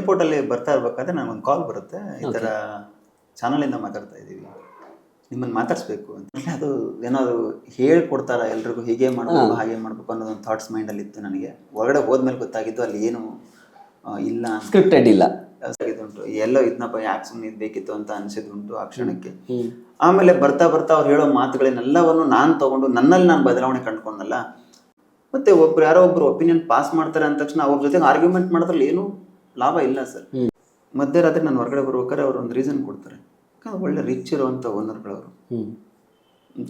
ಏರ್ಪೋರ್ಟಲ್ಲಿ ಬರ್ತಾ ಇರ್ಬೇಕಾದ್ರೆ ನನಗೊಂದು ಕಾಲ್ ಬರುತ್ತೆ, ಈ ಥರ ಚಾನಲಿಂದ ಮಾತಾಡ್ತಾ ಇದ್ದೀವಿ, ನಿಮ್ಮನ್ನು ಮಾತಾಡಿಸ್ಬೇಕು ಅಂತ. ಅದು ಏನಾದ್ರು ಹೇಳ್ಕೊಡ್ತಾರ ಎಲ್ರಿಗೂ, ಹೀಗೆ ಮಾಡಬೇಕು ಹಾಗೆ ಮಾಡಬೇಕು ಅನ್ನೋದೊಂದು ಥಾಟ್ಸ್ ಮೈಂಡಲ್ಲಿ ಇತ್ತು ನನಗೆ. ಹೊರಗಡೆ ಹೋದ್ಮೇಲೆ ಗೊತ್ತಾಗಿದ್ದು ಅಲ್ಲಿ ಏನು ಇಲ್ಲ, ಸ್ಕ್ರಿಪ್ಟೆಡ್ ಇಲ್ಲ ಉಂಟು, ಎಲ್ಲೋ ಇದನ್ನಪ್ಪ ಯಾಕೆ ಸುಮ್ಮನೆ ಇದು ಬೇಕಿತ್ತು ಅಂತ ಅನಿಸಿದುಂಟು ಆ ಕ್ಷಣಕ್ಕೆ. ಆಮೇಲೆ ಬರ್ತಾ ಬರ್ತಾ ಅವ್ರು ಹೇಳೋ ಮಾತುಗಳನ್ನೆಲ್ಲವನ್ನು ನಾನು ತಗೊಂಡು ನನ್ನಲ್ಲಿ ನಾನು ಬದಲಾವಣೆ ಕಂಡುಕೊಂಡಲ್ಲ. ಮತ್ತೆ ಯಾರೋ ಒಬ್ರು ಒಪಿನಿಯನ್ ಪಾಸ್ ಮಾಡ್ತಾರೆ ಅಂದ ತಕ್ಷಣ ಅವ್ರ ಜೊತೆಗೆ ಆರ್ಗ್ಯುಮೆಂಟ್ ಮಾಡೋದ್ರಲ್ಲಿ ಏನು ಲಾಭ ಇಲ್ಲ ಸರ್. ಮಧ್ಯರಾತ್ರಿ ನಾನು ಹೊರಗಡೆ ಬರ್ಬೇಕಾದ್ರೆ ಅವ್ರು ಒಂದು ರೀಸನ್ ಕೊಡ್ತಾರೆ. ಒಳ್ಳೆ ರಿಚ್ ಇರುವಂಥ ಓನರ್ಗಳವರು,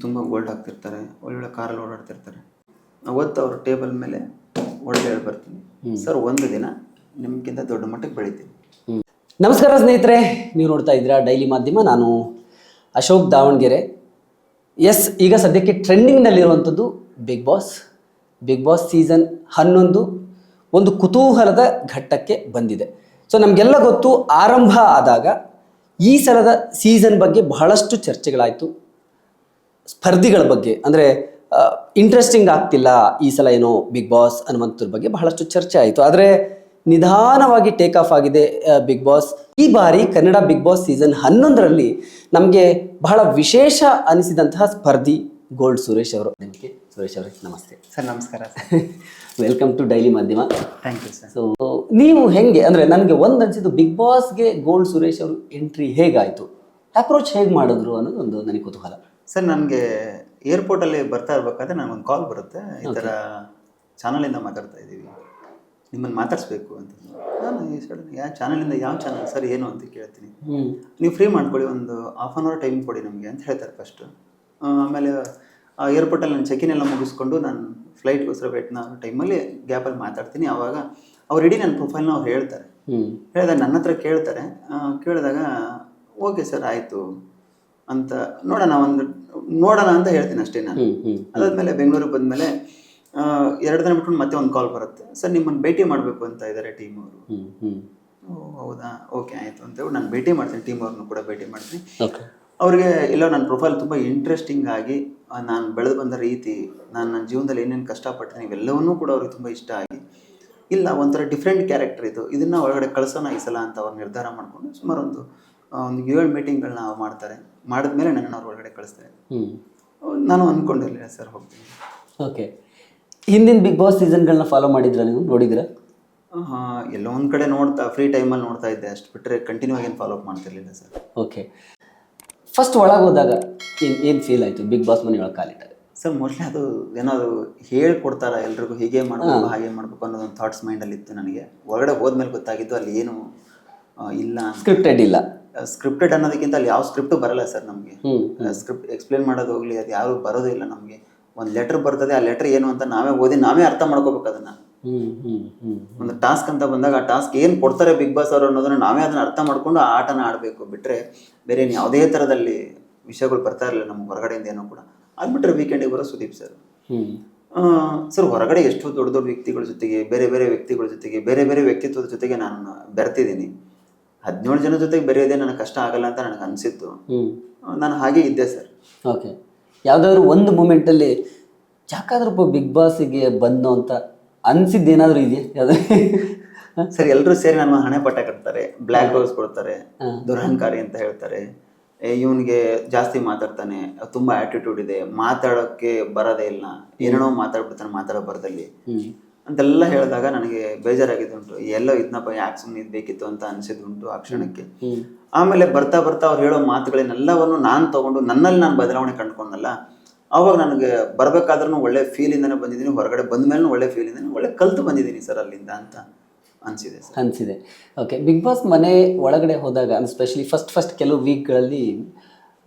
ತುಂಬ ಗೋಲ್ಡ್ ಹಾಕ್ತಿರ್ತಾರೆ, ಒಳ್ಳೊಳ್ಳೆ ಕಾರಲ್ಲಿ ಓಡಾಡ್ತಿರ್ತಾರೆ. ಅವತ್ತು ಅವ್ರ ಟೇಬಲ್ ಮೇಲೆ ಒಳ್ಳೆ ಹೇಳಿ ಬರ್ತೀನಿ, ಸರ್ ಒಂದು ದಿನ ನಿಮ್ಗಿಂತ ದೊಡ್ಡ ಮಟ್ಟಕ್ಕೆ ಬೆಳಿತೀನಿ. ನಮಸ್ಕಾರ ಸ್ನೇಹಿತರೆ, ನೀವು ನೋಡ್ತಾ ಇದ್ದೀರಾ ಡೈಲಿ ಮಾಧ್ಯಮ. ನಾನು ಅಶೋಕ್ ದಾವಣಗೆರೆ. ಈಗ ಸದ್ಯಕ್ಕೆ ಟ್ರೆಂಡಿಂಗ್ನಲ್ಲಿರುವಂಥದ್ದು ಬಿಗ್ ಬಾಸ್ ಸೀಸನ್ 11 ಒಂದು ಕುತೂಹಲದ ಘಟ್ಟಕ್ಕೆ ಬಂದಿದೆ. ಸೊ ನಮಗೆಲ್ಲ ಗೊತ್ತು, ಆರಂಭ ಆದಾಗ ಈ ಸಲದ ಸೀಸನ್ ಬಗ್ಗೆ ಬಹಳಷ್ಟು ಚರ್ಚೆಗಳಾಯಿತು. ಸ್ಪರ್ಧಿಗಳ ಬಗ್ಗೆ ಅಂದರೆ ಇಂಟ್ರೆಸ್ಟಿಂಗ್ ಆಗ್ತಿಲ್ಲ ಈ ಸಲ ಏನೋ ಬಿಗ್ ಬಾಸ್ ಅನ್ನುವಂಥದ್ರ ಬಗ್ಗೆ ಬಹಳಷ್ಟು ಚರ್ಚೆ ಆಯಿತು. ಆದರೆ ನಿಧಾನವಾಗಿ ಟೇಕ್ ಆಫ್ ಆಗಿದೆ ಬಿಗ್ ಬಾಸ್. ಈ ಬಾರಿ ಕನ್ನಡ ಬಿಗ್ ಬಾಸ್ ಸೀಸನ್ 11ರಲ್ಲಿ ನಮಗೆ ಬಹಳ ವಿಶೇಷ ಅನಿಸಿದಂತಹ ಸ್ಪರ್ಧಿ ಗೋಲ್ಡ್ ಸುರೇಶ್ ಅವರು. ನಿಮಗೆ ಸುರೇಶ್ ಅವರೇ ನಮಸ್ತೆ. ಸರ್ ನಮಸ್ಕಾರ. Welcome to daily Madhyama. Thank you sir. So ನೀವು ಹೆಂಗೆ ಅಂದರೆ ನನಗೆ ಒಂದು ಅನಿಸಿದ್ದು, ಬಿಗ್ ಬಾಸ್ಗೆ ಗೋಲ್ಡ್ ಸುರೇಶ್ ಅವರು ಎಂಟ್ರಿ ಹೇಗಾಯಿತು, ಅಪ್ರೋಚ್ ಹೇಗೆ ಮಾಡಿದ್ರು ಅನ್ನೋದೊಂದು ನನಗೆ ಕುತೂಹಲ. ಸರ್ ನನಗೆ ಏರ್ಪೋರ್ಟಲ್ಲಿ ಬರ್ತಾ ಇರ್ಬೇಕಾದ್ರೆ ನನಗೊಂದು ಕಾಲ್ ಬರುತ್ತೆ, ಈ ಥರ ಚಾನಲಿಂದ ಮಾತಾಡ್ತಾ ಇದ್ದೀವಿ, ನಿಮ್ಮನ್ನು ಮಾತಾಡಿಸ್ಬೇಕು ಅಂತ. ನಾನು ಈ ಸಡನ್ ಯಾವ ಚಾನಲಿಂದ, ಯಾವ ಚಾನಲ್ ಸರ್ ಏನು ಅಂತ ಕೇಳ್ತೀನಿ. ನೀವು ಫ್ರೀ ಮಾಡ್ಕೊಳ್ಳಿ, ಒಂದು ಹಾಫ್ ಆನ್ ಅವರ್ ಟೈಮ್ ಕೊಡಿ ನಮಗೆ ಅಂತ ಹೇಳ್ತಾರೆ ಫಸ್ಟು. ಆಮೇಲೆ ಏರ್ಪೋರ್ಟಲ್ಲಿ ನಾನು ಚೆಕಿನ್ ಎಲ್ಲ ಮುಗಿಸ್ಕೊಂಡು ನಾನು ಫ್ಲೈಟ್ಗೋಸ್ಕರ ವೇಟ್ ಮಾಡೋ ಟೈಮಲ್ಲಿ ಗ್ಯಾಪಲ್ಲಿ ಮಾತಾಡ್ತೀನಿ. ಆವಾಗ ಅವ್ರು ಇಡೀ ನನ್ನ ಪ್ರೊಫೈಲ್ನ ಅವ್ರು ಹೇಳ್ತಾರೆ. ಹೇಳಿದಾಗ ನನ್ನ ಹತ್ರ ಕೇಳ್ತಾರೆ. ಕೇಳಿದಾಗ ಓಕೆ ಸರ್ ಆಯಿತು ಅಂತ ನೋಡೋಣ ಅಂತ ಹೇಳ್ತೀನಿ ಅಷ್ಟೇ ನಾನು. ಅದಾದಮೇಲೆ ಬೆಂಗಳೂರಿಗೆ ಬಂದಮೇಲೆ 2 ದಿನ ಬಿಟ್ಕೊಂಡು ಮತ್ತೆ ಒಂದು ಕಾಲ್ ಬರುತ್ತೆ, ಸರ್ ನಿಮ್ಮನ್ನು ಭೇಟಿ ಮಾಡಬೇಕು ಅಂತ ಇದ್ದಾರೆ ಟೀಮ್ ಅವರು. ಹೌದಾ, ಓಕೆ ಆಯಿತು ಅಂತೇಳಿ ನಾನು ಭೇಟಿ ಮಾಡ್ತೀನಿ, ಟೀಮ್ ಅವ್ರನ್ನೂ ಕೂಡ ಭೇಟಿ ಮಾಡ್ತೀನಿ. ಅವ್ರಿಗೆ ಎಲ್ಲೋ ನನ್ನ ಪ್ರೊಫೈಲ್ ತುಂಬ ಇಂಟ್ರೆಸ್ಟಿಂಗ್ ಆಗಿ, ನಾನು ಬೆಳೆದು ಬಂದ ರೀತಿ, ನಾನು ನನ್ನ ಜೀವನದಲ್ಲಿ ಏನೇನು ಕಷ್ಟಪಡ್ತೀನಿ ಇವೆಲ್ಲವನ್ನೂ ಕೂಡ ಅವ್ರಿಗೆ ತುಂಬ ಇಷ್ಟ ಆಗಿ, ಇಲ್ಲ ಒಂಥರ ಡಿಫ್ರೆಂಟ್ ಕ್ಯಾರೆಕ್ಟರ್ ಇದು, ಇದನ್ನು ಒಳಗಡೆ ಕಳಿಸೋಣ ಈ ಸಲ ಅಂತ ಅವ್ರು ನಿರ್ಧಾರ ಮಾಡಿಕೊಂಡು ಸುಮಾರು ಒಂದು 7 ಮೀಟಿಂಗ್ಗಳನ್ನ ಮಾಡ್ತಾರೆ. ಮಾಡಿದ್ಮೇಲೆ ನನ್ನನ್ನು ಅವ್ರು ಒಳಗಡೆ ಕಳಿಸ್ತಾರೆ. ನಾನು ಅಂದ್ಕೊಂಡಿರಲಿಲ್ಲ ಸರ್ ಹೋಗ್ತೀನಿ. ಓಕೆ, ಹಿಂದಿನ ಬಿಗ್ ಬಾಸ್ ಸೀಸನ್ಗಳನ್ನ ಫಾಲೋ ಮಾಡಿದ್ರ, ನೀವು ನೋಡಿದ್ದೀರಾ? ಎಲ್ಲೋ ಒಂದು ಕಡೆ ಫ್ರೀ ಟೈಮಲ್ಲಿ ನೋಡ್ತಾ ಇದ್ದೆ, ಅಷ್ಟು ಬಿಟ್ಟರೆ ಕಂಟಿನ್ಯೂ ಆಗಿ ಏನು ಫಾಲೋ ಅಪ್ ಮಾಡ್ತಿರ್ಲಿಲ್ಲ ಸರ್. ಓಕೆ, ಫಸ್ಟ್ ಒಳಗೆ ಹೋದಾಗ ಏನು ಫೀಲ್ ಆಯಿತು ಬಿಗ್ ಬಾಸ್ ಮನೆ ಒಳಗೆ ಕಾಲಿಟ್ಟಾಗ? ಸರ್ ಮೋಸ್ಟ್ಲಿ ಅದು ಏನಾದ್ರು ಹೇಳ್ಕೊಡ್ತಾರ ಎಲ್ರಿಗೂ, ಹೀಗೆ ಮಾಡಬೇಕು ಹಾಗೆ ಮಾಡಬೇಕು ಅನ್ನೋದೊಂದು ಥಾಟ್ಸ್ ಮೈಂಡಲ್ಲಿ ಇತ್ತು ನನಗೆ. ಹೊರಗಡೆ ಹೋದ್ಮೇಲೆ ಗೊತ್ತಾಗಿದ್ದು ಅಲ್ಲಿ ಏನು ಇಲ್ಲ, ಸ್ಕ್ರಿಪ್ಟೆಡ್ ಇಲ್ಲ. ಸ್ಕ್ರಿಪ್ಟೆಡ್ ಅನ್ನೋದಕ್ಕಿಂತ ಅಲ್ಲಿ ಯಾವ ಸ್ಕ್ರಿಪ್ಟು ಬರಲ್ಲ ಸರ್ ನಮಗೆ. ಸ್ಕ್ರಿಪ್ಟ್ ಎಕ್ಸ್ಪ್ಲೇನ್ ಮಾಡೋದು ಹೋಗಲಿ, ಅದು ಯಾರು ಬರೋದು ಇಲ್ಲ ನಮಗೆ. ಒಂದು ಲೆಟ್ರ್ ಬರ್ತದೆ, ಆ ಲೆಟ್ರ್ ಏನು ಅಂತ ನಾವೇ ಓದಿ ನಾವೇ ಅರ್ಥ ಮಾಡ್ಕೋಬೇಕು ಅದನ್ನು. ಒಂದು ಟಾಸ್ಕ್ ಅಂತ ಬಂದಾಗ ಆ ಟಾಸ್ಕ್ ಏನು ಕೊಡ್ತಾರೆ ಬಿಗ್ ಬಾಸ್ ಅವರು ಅನ್ನೋದನ್ನ ನಾವೇ ಅದನ್ನು ಅರ್ಥ ಮಾಡ್ಕೊಂಡು ಆ ಆಟನ ಆಡಬೇಕು. ಬಿಟ್ಟರೆ ಬೇರೆ ಯಾವುದೇ ಥರದಲ್ಲಿ ವಿಷಯಗಳು ಬರ್ತಾ ಇರಲಿಲ್ಲ ನಮ್ಗೆ ಹೊರಗಡೆಯಿಂದ ಏನೋ ಕೂಡ. ಅದು ಬಿಟ್ಟರೆ ವೀಕೆಂಡಿಗೆ ಬರೋ ಸುದೀಪ್ ಸರ್. ಸರ್ ಹೊರಗಡೆ ಎಷ್ಟು ದೊಡ್ಡ ದೊಡ್ಡ ವ್ಯಕ್ತಿಗಳ ಜೊತೆಗೆ, ಬೇರೆ ಬೇರೆ ವ್ಯಕ್ತಿಗಳ ಜೊತೆಗೆ, ಬೇರೆ ಬೇರೆ ವ್ಯಕ್ತಿತ್ವದ ಜೊತೆಗೆ ನಾನು ಬೆರ್ತಿದ್ದೀನಿ. 17 ಜನ ಜೊತೆಗೆ ಬೆರೆಯೋದೇ ನನಗೆ ಕಷ್ಟ ಆಗಲ್ಲ ಅಂತ ನನಗೆ ಅನಿಸಿತ್ತು. ನಾನು ಹಾಗೆ ಇದ್ದೆ ಸರ್. ಓಕೆ, ಯಾವುದಾದ್ರು ಒಂದು ಮೂಮೆಂಟಲ್ಲಿ ಯಾಕಾದ್ರೂ ಬಿಗ್ ಬಾಸಿಗೆ ಬಂದು ಅಂತ ಅನಿಸಿದ್ದೇನಾದರೂ ಇದೆಯಾ? ಸರ್ ಎಲ್ಲರೂ ಸೇರಿ ನನ್ನ ಹಣೆ ಪಟ್ಟ ಕಟ್ತಾರೆ, ಬ್ಲ್ಯಾಕ್ ರೋಸ್ ಕೊಡ್ತಾರೆ, ದುರಹಂಕಾರಿ ಅಂತ ಹೇಳ್ತಾರೆ, ಇವನಿಗೆ ಜಾಸ್ತಿ ಮಾತಾಡ್ತಾನೆ, ತುಂಬ ಆ್ಯಟಿಟ್ಯೂಡ್ ಇದೆ, ಮಾತಾಡೋಕ್ಕೆ ಬರೋದೇ ಇಲ್ಲ, ಏನೇನೋ ಮಾತಾಡ್ಬಿಡ್ತಾನೆ ಮಾತಾಡೋ ಬರದಲ್ಲಿ ಅಂತೆಲ್ಲ ಹೇಳಿದಾಗ ನನಗೆ ಬೇಜಾರಾಗಿದ್ದುಂಟು. ಎಲ್ಲೋ ಇದನ್ನಪ್ಪ ಯಾಕೆ ಸುಮ್ಮನೆ ಇದು ಬೇಕಿತ್ತು ಅಂತ ಅನಿಸಿದುಂಟು ಆ ಕ್ಷಣಕ್ಕೆ. ಆಮೇಲೆ ಬರ್ತಾ ಬರ್ತಾ ಅವ್ರು ಹೇಳೋ ಮಾತುಗಳನ್ನೆಲ್ಲವನ್ನು ನಾನು ತಗೊಂಡು ನನ್ನಲ್ಲಿ ನಾನು ಬದಲಾವಣೆ ಕಂಡುಕೊಂಡಲ್ಲ. ಆವಾಗ ನನಗೆ ಬರಬೇಕಾದ್ರೂ ಒಳ್ಳೆ ಫೀಲಿಂದನೇ ಬಂದಿದ್ದೀನಿ, ಹೊರಗಡೆ ಬಂದ ಮೇಲೆ ಒಳ್ಳೆ ಫೀಲಿಂದನೇ ಒಳ್ಳೆ ಕಲ್ತು ಬಂದಿದ್ದೀನಿ ಸರ್ ಅಲ್ಲಿಂದ ಅಂತ ಅನಿಸಿದೆ. ಓಕೆ, ಬಿಗ್ ಬಾಸ್ ಮನೆ ಒಳಗಡೆ ಹೋದಾಗ ಸ್ಪೆಷಲಿ ಫಸ್ಟ್ ಕೆಲವು ವೀಕ್ಗಳಲ್ಲಿ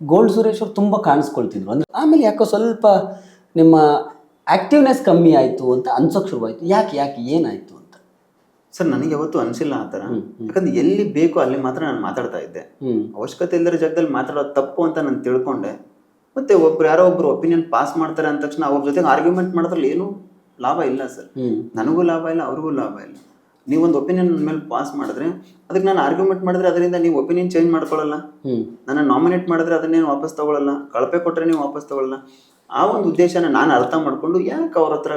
ಗೋಲ್ಡ್ ಸುರೇಶ್ ಅವರು ತುಂಬ ಕಾಣಿಸ್ಕೊಳ್ತಿದ್ರು. ಅಂದರೆ ಆಮೇಲೆ ಯಾಕೋ ಸ್ವಲ್ಪ ನಿಮ್ಮ ಆ್ಯಕ್ಟಿವ್ನೆಸ್ ಕಮ್ಮಿ ಆಯಿತು ಅಂತ ಅನ್ಸೋಕ್ಕೆ ಶುರುವಾಯಿತು. ಯಾಕೆ ಏನಾಯಿತು ಅಂತ? ಸರ್ ನನಗೆ ಯಾವತ್ತೂ ಅನಿಸಿಲ್ಲ ಆ ಥರ. ಯಾಕಂದ್ರೆ ಎಲ್ಲಿ ಬೇಕು ಅಲ್ಲಿ ಮಾತ್ರ ನಾನು ಮಾತಾಡ್ತಾ ಇದ್ದೆ. ಅವಶ್ಯಕತೆ ಇಲ್ಲದ ಜಾಗದಲ್ಲಿ ಮಾತಾಡೋದು ತಪ್ಪು ಅಂತ ನಾನು ತಿಳ್ಕೊಂಡೆ. ಮತ್ತು ಯಾರೋ ಒಬ್ಬರು ಒಪಿನಿಯನ್ ಪಾಸ್ ಮಾಡ್ತಾರೆ ಅಂದ ತಕ್ಷಣ ಅವ್ರ ಜೊತೆಗೆ ಆರ್ಗ್ಯುಮೆಂಟ್ ಮಾಡೋದ್ರಲ್ಲಿ ಏನೂ ಲಾಭ ಇಲ್ಲ ಸರ್. ನನಗೂ ಲಾಭ ಇಲ್ಲ, ಅವ್ರಿಗೂ ಲಾಭ ಇಲ್ಲ. ನೀವೊಂದು ಒಪಿನಿಯನ್ ಮೇಲೆ ಪಾಸ್ ಮಾಡಿದ್ರೆ ಅದಕ್ಕೆ ನಾನು ಆರ್ಗ್ಯುಮೆಂಟ್ ಮಾಡಿದ್ರೆ ಅದರಿಂದ ನೀವು ಒಪಿನಿಯನ್ ಚೇಂಜ್ ಮಾಡ್ಕೊಳ್ಳಲ್ಲ. ನನ್ನ ನಾಮಿನೇಟ್ ಮಾಡಿದ್ರೆ ಅದನ್ನೇನು ವಾಪಸ್ ತಗೊಳ್ಳಲ್ಲ, ಕಳಪೆ ಕೊಟ್ಟರೆ ನೀವು ವಾಪಸ್ ತಗೊಳ್ಳಲ್ಲ. ಆ ಒಂದು ಉದ್ದೇಶನ ನಾನು ಅರ್ಥ ಮಾಡಿಕೊಂಡು ಯಾಕೆ ಅವ್ರ ಹತ್ರ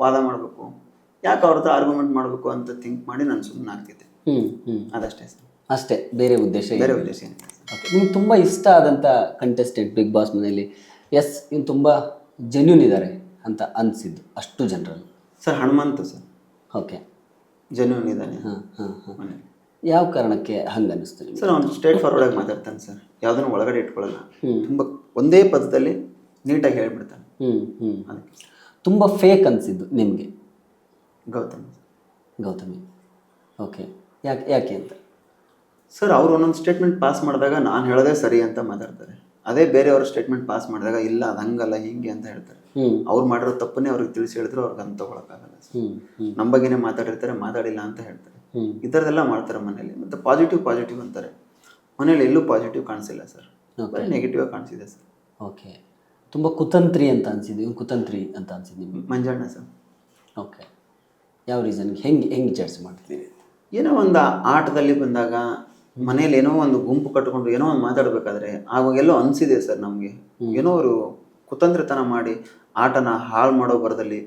ವಾದ ಮಾಡಬೇಕು, ಯಾಕೆ ಅವ್ರ ಹತ್ರ ಆರ್ಗ್ಯುಮೆಂಟ್ ಮಾಡಬೇಕು ಅಂತ ಥಿಂಕ್ ಮಾಡಿ ನಾನು ಸುಮ್ಮನೆ ಆಗ್ತಿದ್ದೆ. ಹ್ಞೂ ಹ್ಞೂ ಅದಷ್ಟೇ ಸರ್, ಅಷ್ಟೇ, ಬೇರೆ ಉದ್ದೇಶ ಬೇರೆ ಏನಿಲ್ಲ. ಉದ್ದೇಶ ಏನಿಲ್ಲ ಸರ್. ಓಕೆ, ನಿಮ್ಗೆ ತುಂಬ ಇಷ್ಟ ಆದಂಥ ಕಂಟೆಸ್ಟೆಂಟ್ ಬಿಗ್ ಬಾಸ್ ಮನೆಯಲ್ಲಿ, ಎಸ್ ಇವ್ನು ತುಂಬ ಜೆನ್ಯೂನ್ ಇದ್ದಾರೆ ಅಂತ ಅನಿಸಿದ್ದು ಅಷ್ಟು ಜನರಲ್ಲಿ? Sir Hanumanthu sir, okay. Genuine ಇದ್ದಾನೆ ಹಾಂ ಹಾಂ ಹಾಂ. ಮನೇಲಿ. ಯಾವ ಕಾರಣಕ್ಕೆ ಹಂಗೆ ಅನ್ನಿಸ್ತು ನಿಮಗೆ? ಸರ್ ಅವ್ನು ಸ್ಟ್ರೇಟ್ ಫಾರ್ವರ್ಡ್ ಆಗಿ ಮಾತಾಡ್ತಾನೆ ಸರ್, ಯಾವುದನ್ನು ಒಳಗಡೆ ಇಟ್ಕೊಳ್ಳಲ್ಲ. ತುಂಬ ಒಂದೇ ಪದದಲ್ಲಿ ನೀಟಾಗಿ ಹೇಳ್ಬಿಡ್ತಾನೆ. ಹ್ಞೂ ಹ್ಞೂ. ಅದಕ್ಕೆ ತುಂಬ ಫೇಕ್ ಅನಿಸಿದ್ದು ನಿಮಗೆ ಗೌತಮ್ ಗೌತಮಿ? ಓಕೆ, ಯಾಕೆ ಯಾಕೆ ಅಂತ? ಸರ್ ಅವ್ರು ಒಂದೊಂದು ಸ್ಟೇಟ್ಮೆಂಟ್ ಪಾಸ್ ಮಾಡಿದಾಗ ನಾನು ಹೇಳೋದೇ ಸರಿ ಅಂತ ಮಾತಾಡ್ತಾರೆ. ಅದೇ ಬೇರೆಯವ್ರ ಸ್ಟೇಟ್ಮೆಂಟ್ ಪಾಸ್ ಮಾಡಿದಾಗ ಇಲ್ಲ ಅದು ಹಂಗಲ್ಲ ಹೀಗೆ ಅಂತ ಹೇಳ್ತಾರೆ. ಅವ್ರು ಮಾಡಿರೋ ತಪ್ಪನ್ನೇ ಅವ್ರಿಗೆ ತಿಳಿಸಿ ಹೇಳಿದ್ರು ಅವ್ರಿಗೆ ಅಂತ ತೊಗೊಳಕ್ಕಾಗಲ್ಲ ಸರ್. ನಮ್ಮ ಬಗ್ಗೆನೇ ಮಾತಾಡಿರ್ತಾರೆ, ಮಾತಾಡಿಲ್ಲ ಅಂತ ಹೇಳ್ತಾರೆ. ಈ ಥರದ್ದೆಲ್ಲ ಮಾಡ್ತಾರೆ ಮನೇಲಿ. ಮತ್ತು ಪಾಸಿಟಿವ್ ಅಂತಾರೆ. ಮನೇಲಿ ಎಲ್ಲೂ ಪಾಸಿಟಿವ್ ಕಾಣಿಸಿಲ್ಲ ಸರ್, ಬರೀ ನೆಗೆಟಿವ್ ಆಗಿ ಕಾಣಿಸಿದೆ ಸರ್. ಓಕೆ, ತುಂಬ ಕುತಂತ್ರಿ ಅಂತ ಅನಿಸಿದ್ದು, ಇವ್ನು ಕುತಂತ್ರಿ ಅಂತ ಅನಿಸಿದ್ದು ನಿಮಗೆ? ಮಂಜಣ್ಣ ಸರ್. ಓಕೆ, ಯಾವ ರೀಸನ್ಗೆ? ಹೆಂಗೆ ಚರ್ಚೆ ಮಾಡ್ತೀವಿ? ಏನೋ ಒಂದು ಆಟದಲ್ಲಿ ಬಂದಾಗ ಮನೇಲಿ ಏನೋ ಒಂದು ಗುಂಪು ಕಟ್ಕೊಂಡು ಏನೋ ಒಂದು ಮಾತಾಡಬೇಕಾದ್ರೆ ಆವಾಗೆಲ್ಲೋ ಅನಿಸಿದೆ ಸರ್ ನಮಗೆ, ಏನೋ ಅವರು ಕುತಂತ್ರಿತನ ಮಾಡಿ ಆಟನ ಹಾಳು ಮಾಡೋ ಬರದಲ್ಲಿ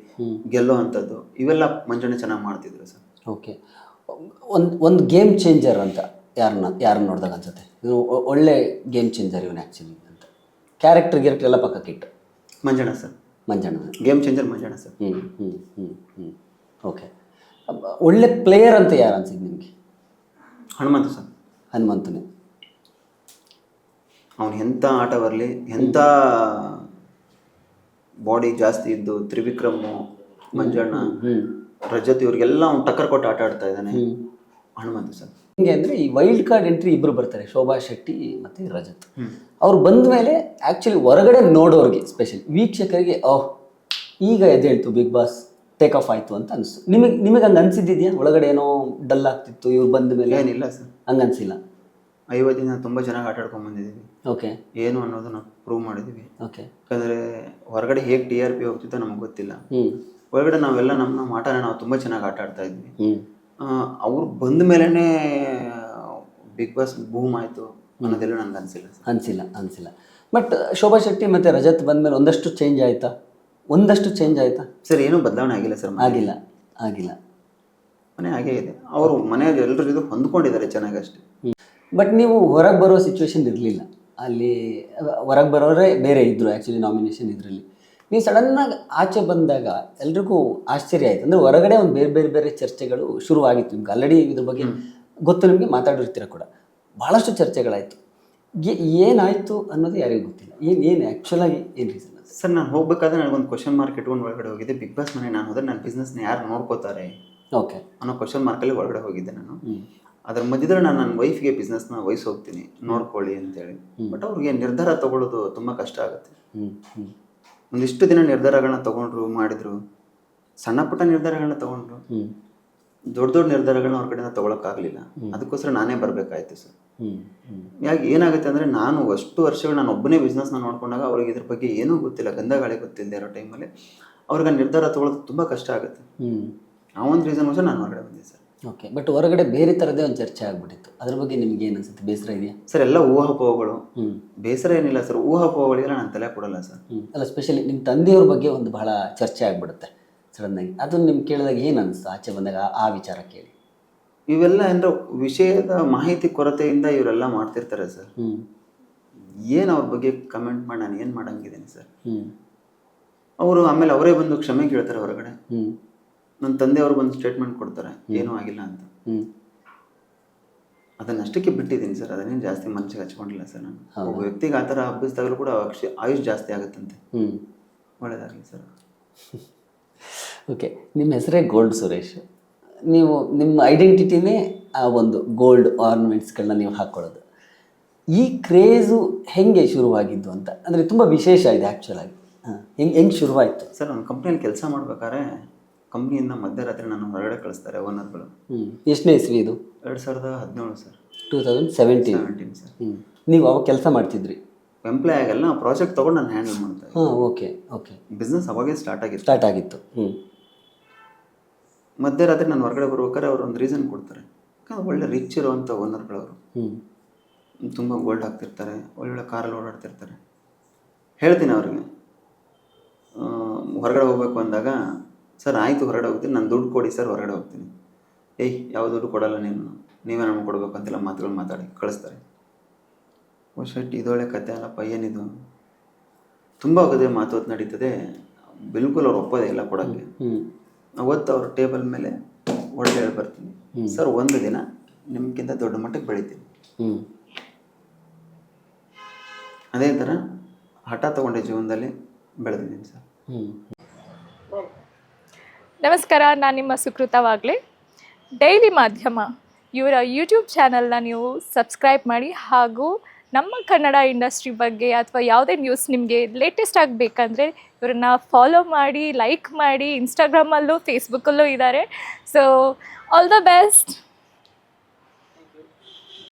ಗೆಲ್ಲೋ ಅಂಥದ್ದು ಇವೆಲ್ಲ ಮಂಜಣ್ಣ ಚೆನ್ನಾಗಿ ಮಾಡ್ತಿದ್ರು ಸರ್. ಓಕೆ, ಒಂದು ಗೇಮ್ ಚೇಂಜರ್ ಅಂತ ಯಾರನ್ನ ನೋಡಿದಾಗ ಅನ್ಸುತ್ತೆ ಇವನು ಒಳ್ಳೆ ಗೇಮ್ ಚೇಂಜರ್ ಇವನು ಆ್ಯಕ್ಚುಲಿ ಅಂತ? ಕ್ಯಾರೆಕ್ಟರ್ ಎಲ್ಲ ಪಕ್ಕಕ್ಕಿಟ್ಟು Manjanna sir, Manjanna game changer Manjanna sir. Okay, ಒಳ್ಳೆ ಪ್ಲೇಯರ್ ಅಂತ ಯಾರು ಅನ್ಸಿದ್ದು ನಿಮಗೆ? ಹನುಮಂತು ಸರ್. ಹನುಮಂತನೇ. ಅವನು ಎಂಥ ಆಟ ಬರಲಿ, ಎಂಥ ಬಾಡಿ ಜಾಸ್ತಿ ಇದ್ದು ತ್ರಿವಿಕ್ರಮು, ಮಂಜಣ್ಣ, ರಜತ್ ಇವ್ರಿಗೆಲ್ಲ ಅವ್ನು ಟಕ್ಕರ್ ಕೊಟ್ಟು ಆಟ ಆಡ್ತಾ ಇದ್ದಾನೆ ಹನುಮಂತು ಸರ್. ಹಿಂಗೆ ಅಂದರೆ ಈ ವೈಲ್ಡ್ ಕಾರ್ಡ್ ಎಂಟ್ರಿ ಇಬ್ಬರು ಬರ್ತಾರೆ, ಶೋಭಾ ಶೆಟ್ಟಿ ಮತ್ತು ರಜತ್. ಅವ್ರು ಬಂದ ಮೇಲೆ ಆ್ಯಕ್ಚುಲಿ ಹೊರಗಡೆ ನೋಡೋರಿಗೆ, ಸ್ಪೆಷಲಿ ವೀಕ್ಷಕರಿಗೆ, ಓಹ್ ಈಗ ಎದ್ದೇಳ್ತು ಬಿಗ್ ಬಾಸ್ ಟೇಕ್ ಆಫ್ ಆಯಿತು ಅಂತ ಅನಿಸ್ತು. ನಿಮಗೆ ಹಂಗೆ ಅನಿಸಿದ್ದಿದೆಯಾ? ಒಳಗಡೆ ಏನೋ ಡಲ್ ಆಗ್ತಿತ್ತು ಇವ್ರು ಬಂದ ಮೇಲೆ? ಏನಿಲ್ಲ ಸರ್, ಹಂಗೆ ಅನಿಸಿಲ್ಲ. 50 ದಿನ ತುಂಬ ಚೆನ್ನಾಗಿ ಆಟ ಆಡ್ಕೊಂಡು ಬಂದಿದ್ದೀವಿ. ಓಕೆ, ಏನು ಅನ್ನೋದನ್ನ ಪ್ರೂವ್ ಮಾಡಿದ್ದೀವಿ. ಓಕೆ, ಯಾಕಂದರೆ ಹೊರಗಡೆ ಹೇಗೆ TRP ಹೋಗ್ತಿತ್ತೋ ನಮ್ಗೆ ಗೊತ್ತಿಲ್ಲ. ಹೊರಗಡೆ ನಾವೆಲ್ಲ ನಮ್ಮ ಆಟನ ನಾವು ತುಂಬ ಚೆನ್ನಾಗಿ ಆಟ ಆಡ್ತಾ ಇದ್ವಿ. ಅವ್ರು ಬಂದ ಮೇಲೇ ಬಿಗ್ ಬಾಸ್ ಬೂಮ್ ಆಯಿತು ಅನ್ನೋದೆಲ್ಲ ನನಗೆ ಅನಿಸಿಲ್ಲ. ಬಟ್ ಶೋಭಾ ಶೆಟ್ಟಿ ಮತ್ತು ರಜತ್ ಬಂದಮೇಲೆ ಒಂದಷ್ಟು ಚೇಂಜ್ ಆಯಿತಾ? ಸರ್ ಏನೂ ಬದಲಾವಣೆ ಆಗಿಲ್ಲ ಸರ್. ಆಗಿಲ್ಲ. ಮನೆ ಹಾಗೇ ಇದೆ. ಅವರು ಮನೆಯಲ್ಲಿ ಎಲ್ಲರ ಜೊತೆ ಹೊಂದ್ಕೊಂಡಿದ್ದಾರೆ ಚೆನ್ನಾಗಿ ಅಷ್ಟೇ. ಬಟ್ ನೀವು ಹೊರಗೆ ಬರೋ ಸಿಚುವೇಶನ್ ಇರಲಿಲ್ಲ ಅಲ್ಲಿ. ಹೊರಗೆ ಬರೋರೇ ಬೇರೆ ಇದ್ದರು ಆ್ಯಕ್ಚುಲಿ ನಾಮಿನೇಷನ್ ಇದರಲ್ಲಿ. ನೀವು ಸಡನ್ನಾಗಿ ಆಚೆ ಬಂದಾಗ ಎಲ್ರಿಗೂ ಆಶ್ಚರ್ಯ ಆಯಿತು. ಅಂದರೆ ಹೊರಗಡೆ ಒಂದು ಬೇರೆ ಚರ್ಚೆಗಳು ಶುರುವಾಗಿತ್ತು. ನಿಮ್ಗೆ ಆಲ್ರೆಡಿ ಇದ್ರ ಬಗ್ಗೆ ಗೊತ್ತು, ನಿಮಗೆ ಮಾತಾಡಿರ್ತೀರ ಕೂಡ. ಭಾಳಷ್ಟು ಚರ್ಚೆಗಳಾಯಿತು. ಏನಾಯಿತು ಅನ್ನೋದು ಯಾರಿಗೂ ಗೊತ್ತಿಲ್ಲ. ಏನು ಆ್ಯಕ್ಚುಲಾಗಿ ಏನು ರೀಸನ್? ಸರ್ ನಾನು ಹೋಗ್ಬೇಕಾದ್ರೆ ನನಗೊಂದು ಕ್ವಶನ್ ಮಾರ್ಕ್ ಇಟ್ಕೊಂಡು ಒಳಗಡೆ ಹೋಗಿದ್ದೆ. ಬಿಗ್ ಬಾಸ್ ಮನೆ ನಾನು ಹೋದರೆ ನನ್ನ ಬಿಸ್ನೆಸ್ನ ಯಾರು ನೋಡ್ಕೋತಾರೆ ಓಕೆ ಅನ್ನೋ ಕ್ವಶನ್ ಮಾರ್ಕಲ್ಲಿ ಒಳಗಡೆ ಹೋಗಿದ್ದೆ ನಾನು. ಅದ್ರ ಮಧ್ಯದಲ್ಲಿ ನಾನು ನನ್ನ ವೈಫ್ಗೆ ಬಿಸ್ನೆಸ್ನ ಹೋಗ್ತೀನಿ ನೋಡ್ಕೊಳ್ಳಿ ಅಂತೇಳಿ. ಬಟ್ ಅವ್ರಿಗೆ ನಿರ್ಧಾರ ತಗೊಳ್ಳೋದು ತುಂಬ ಕಷ್ಟ ಆಗುತ್ತೆ. ಒಂದಿಷ್ಟು ದಿನ ನಿರ್ಧಾರಗಳನ್ನ ತೊಗೊಂಡ್ರು, ಮಾಡಿದ್ರು. ಸಣ್ಣ ಪುಟ್ಟ ನಿರ್ಧಾರಗಳನ್ನ ತೊಗೊಂಡ್ರು, ದೊಡ್ಡ ನಿರ್ಧಾರಗಳನ್ನ ಅವ್ರ ಕಡೆಯಿಂದ ತೊಗೊಳಕ್ಕಾಗಲಿಲ್ಲ. ಅದಕ್ಕೋಸ್ಕರ ನಾನೇ ಬರಬೇಕಾಯ್ತು ಸರ್. ಏನಾಗುತ್ತೆ ಅಂದರೆ ನಾನು ಅಷ್ಟು ವರ್ಷಗಳು ನಾನು ಒಬ್ಬನೇ ಬಿಸ್ನೆಸ್ನ ನೋಡ್ಕೊಂಡಾಗ ಅವ್ರಿಗೆ ಇದ್ರ ಬಗ್ಗೆ ಏನೂ ಗೊತ್ತಿಲ್ಲ, ಗಂಧ ಗಾಳಿ ಗೊತ್ತಿಲ್ಲದೆ ಇರೋ ಟೈಮಲ್ಲಿ ಅವ್ರಿಗೆ ನಿರ್ಧಾರ ತೊಗೊಳೋದು ತುಂಬ ಕಷ್ಟ ಆಗುತ್ತೆ. ಆ ಒಂದು ರೀಸನ್ಗೋಸ್ಕರ ನಾನು ಹೊರಗಡೆ ಬಂದೆ ಸರ್. ಓಕೆ, ಬಟ್ ಹೊರಗಡೆ ಬೇರೆ ಥರದೇ ಒಂದು ಚರ್ಚೆ ಆಗ್ಬಿಟ್ಟಿತ್ತು. ಅದ್ರ ಬಗ್ಗೆ ನಿಮ್ಗೆ ಏನು ಅನ್ಸುತ್ತೆ? ಬೇಸರ ಇದೆಯಾ ಸರ್? ಎಲ್ಲ ಊಹಾಪೋಹಗಳು. ಬೇಸರ ಏನಿಲ್ಲ ಸರ್, ಊಹಾಪೋಹಗಳಿಗೆಲ್ಲ ನಾನು ತಲೆ ಕೊಡಲ್ಲ ಸರ್. ಅಲ್ಲ, ಸ್ಪೆಷಲಿ ನಿಮ್ಮ ತಂದೆಯವ್ರ ಬಗ್ಗೆ ಒಂದು ಬಹಳ ಚರ್ಚೆ ಆಗ್ಬಿಡುತ್ತೆ ಸಡನ್ನಾಗಿ. ಅದನ್ನು ನಿಮ್ಗೆ ಕೇಳಿದಾಗ ಏನು ಅನಿಸ್ತು ಆಚೆ ಬಂದಾಗ ಆ ವಿಚಾರ ಕೇಳಿ? ಇವೆಲ್ಲ ಅಂದರೆ ವಿಷಯದ ಮಾಹಿತಿ ಕೊರತೆಯಿಂದ ಇವರೆಲ್ಲ ಮಾಡ್ತಿರ್ತಾರೆ ಸರ್. ಏನು ಅವ್ರ ಬಗ್ಗೆ ಕಮೆಂಟ್ ಮಾಡಿ ನಾನು ಏನು ಮಾಡಂಗಿದ್ದೀನಿ ಸರ್? ಅವರು ಆಮೇಲೆ ಅವರೇ ಬಂದು ಕ್ಷಮೆ ಕೇಳ್ತಾರೆ ಹೊರಗಡೆ. ನನ್ನ ತಂದೆಯವರು ಬಂದು ಸ್ಟೇಟ್ಮೆಂಟ್ ಕೊಡ್ತಾರೆ ಏನೂ ಆಗಿಲ್ಲ ಅಂತ. ಅದನ್ನಷ್ಟಕ್ಕೆ ಬಿಟ್ಟಿದ್ದೀನಿ ಸರ್, ಅದನ್ನೇನು ಜಾಸ್ತಿ ಮನಸ್ಸಿಗೆ ಹಚ್ಕೊಂಡಿಲ್ಲ ಸರ್. ನಾನು ಒಬ್ಬ ವ್ಯಕ್ತಿಗೆ ಆ ಥರ ಹಬ್ಬಿಸಿದಾಗಲೂ ಕೂಡ ಆಯುಷ್ ಜಾಸ್ತಿ ಆಗುತ್ತಂತೆ. ಒಳ್ಳೆಯದಾಗಲಿ ಸರ್. ಓಕೆ, ನಿಮ್ಮ ಹೆಸರೇ ಗೋಲ್ಡ್ ಸುರೇಶ್. ನೀವು ನಿಮ್ಮ ಐಡೆಂಟಿಟಿನೇ ಆ ಒಂದು ಗೋಲ್ಡ್ ಆರ್ನಮೆಂಟ್ಸ್ಗಳನ್ನ ನೀವು ಹಾಕ್ಕೊಳ್ಳೋದು. ಈ ಕ್ರೇಜು ಹೆಂಗೆ ಶುರುವಾಗಿದ್ದು ಅಂತ ಅಂದರೆ ತುಂಬ ವಿಶೇಷ ಇದೆ ಆ್ಯಕ್ಚುಲಾಗಿ. ಹೆಂಗೆ ಶುರುವಾಯಿತು ಸರ್? ಒಂದು ಕಂಪ್ನಿಯಲ್ಲಿ ಕೆಲಸ ಮಾಡ್ಬೇಕಾದ್ರೆ ಕಂಪ್ನಿಯಿಂದ ಮಧ್ಯರಾತ್ರಿ ನಾನು ಹೊರಗಡೆ ಕಳಿಸ್ತಾರೆ ಓನರ್ಗಳು. ಎಷ್ಟನೇ ಇಸ್ವಿ ಇದು? 2017 ಸರ್. 2017 ಸರ್. ನೀವು ಅವಾಗ ಕೆಲಸ ಮಾಡ್ತಿದ್ರಿ? ಎಂಪ್ಲಾಯ್ ಆಗಲ್ಲ, ಪ್ರಾಜೆಕ್ಟ್ ತೊಗೊಂಡು ನಾನು ಹ್ಯಾಂಡಲ್ ಮಾಡ್ತಾ ಇದ್ದೆ. ಓಕೆ. ಬಿಸ್ನೆಸ್ ಅವಾಗೇ ಸ್ಟಾರ್ಟ್ ಆಗಿತ್ತು. ಮಧ್ಯರಾತ್ರಿ ನಾನು ಹೊರಗಡೆ ಬರ್ಬೇಕಾದ್ರೆ ಅವ್ರು ಒಂದು ರೀಸನ್ ಕೊಡ್ತಾರೆ. ಒಳ್ಳೆ ರಿಚ್ ಇರುವಂಥ ಓನರ್ಗಳವರು, ತುಂಬ ಗೋಲ್ಡ್ ಹಾಕ್ತಿರ್ತಾರೆ, ಒಳ್ಳೊಳ್ಳೆ ಕಾರಲ್ಲಿ ಓಡಾಡ್ತಿರ್ತಾರೆ. ಹೇಳ್ತೀನಿ ಅವ್ರಿಗೆ ಹೊರಗಡೆ ಹೋಗ್ಬೇಕು ಅಂದಾಗ, ಸರ್ ಆಯಿತು ಹೊರಗಡೆ ಹೋಗ್ತೀನಿ, ನಾನು ದುಡ್ಡು ಕೊಡಿ ಸರ್ ಹೊರಗಡೆ ಹೋಗ್ತೀನಿ. ಯಾವ ದುಡ್ಡು ಕೊಡಲ್ಲ ನೀನು, ನೀವೇ ನಮ್ಗೆ ಕೊಡಬೇಕು ಅಂತೆಲ್ಲ ಮಾತುಗಳು ಮಾತಾಡಿ ಕಳಿಸ್ತಾರೆ. ಓ ಶೆಟ್, ಇದೊಳ್ಳೆ ಕತೆ ಅಲ್ಲಪ್ಪ, ಏನಿದು ತುಂಬ ಹೋಗೋದೇ ಮಾತು ನಡೀತದೆ. ಬಿಲ್ಕುಲ್ ಅವ್ರು ಒಪ್ಪೋದೇ ಇಲ್ಲ ಕೊಡೋಕ್ಕೆ. ಅವತ್ತು ಅವ್ರ ಟೇಬಲ್ ಮೇಲೆ ಒಳ್ಳೆ ಹೇಳಿ ಬರ್ತೀನಿ, ಸರ್ ಒಂದು ದಿನ ನಿಮ್ಗಿಂತ ದೊಡ್ಡ ಮಟ್ಟಕ್ಕೆ ಬೆಳಿತೀನಿ. ಅದೇ ಥರ ಹಠ ತಗೊಂಡೆ ಜೀವನದಲ್ಲಿ ಬೆಳೆದಿದ್ದೀನಿ ಸರ್. ನಮಸ್ಕಾರ, ನಾನು ನಿಮ್ಮ ಸುಕೃತವಾಗಲಿ. ಡೈಲಿ ಮಾಧ್ಯಮ ಇವರ ಯೂಟ್ಯೂಬ್ ಚಾನಲ್ನ ನೀವು ಸಬ್ಸ್ಕ್ರೈಬ್ ಮಾಡಿ, ಹಾಗೂ ನಮ್ಮ ಕನ್ನಡ ಇಂಡಸ್ಟ್ರಿ ಬಗ್ಗೆ ಅಥವಾ ಯಾವುದೇ ನ್ಯೂಸ್ ನಿಮಗೆ ಲೇಟೆಸ್ಟ್ ಆಗಬೇಕಂದ್ರೆ ಇವರನ್ನ ಫಾಲೋ ಮಾಡಿ, ಲೈಕ್ ಮಾಡಿ. ಇನ್ಸ್ಟಾಗ್ರಾಮಲ್ಲೂ ಫೇಸ್ಬುಕ್ಕಲ್ಲೂ ಇದ್ದಾರೆ. So all the best.